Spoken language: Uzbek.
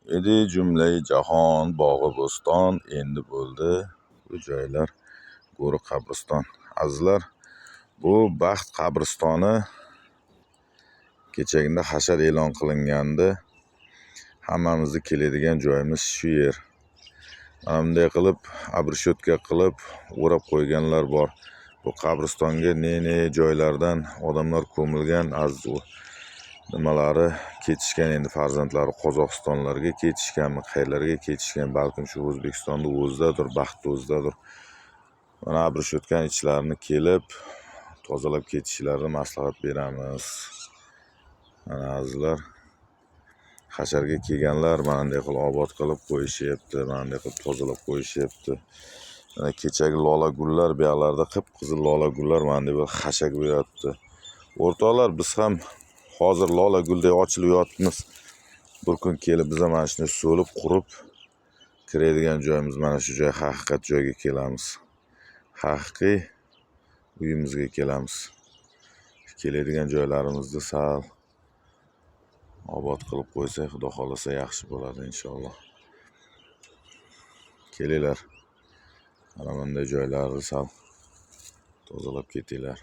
edi jumlai jahon bog'i bo'ston, endi bo'ldi bu joylar go'ri qabriston. Azizlar, bu baxt qabristoni kechagina hashar e'lon qilingandi. Hammamizni keladigan joyimiz shu yer. Mana bunday qilib abrishyotka qilib o'rab qo'yganlar bor. Bu qabristonga ne joylardan odamlar ko'milgan, aziz nimalari ketishgan, endi farzandlari Qozog'istonlarga ketishganmi, qayerlarga ketishgan, balkim shu O'zbekistonda o'zidadir, baxtda o'zidadir. Mana abrishyotkani ichlarini kelib tozalab ketishlarini maslahat beramiz. Mana azizlar, hasharga kelganlar mana bunday qilib obod qilib qo'yishyapti, mana bunday qilib tozalab qo'yishyapti. Mana kechagi lola gullar, bu yoqlarda qip-qizil lola gullar mana bunday bir xashak bo'lyapti. O'rtoqlar, biz ham hozir lola gulday ochilib yotibmiz. Bir kun kelib biz ham mana shuni so'lib, qurib kiradigan joyimiz mana shu joy, haqiqat joyga kelamiz. Haqiqiy uyimizga kelamiz. Keladigan joylarimizni sal obod qilib qo'ysak, xudo xolasa yaxshi bo'ladi inshaalloh. Kelinglar. Mana bunday joylarni sal tozalab ketinglar.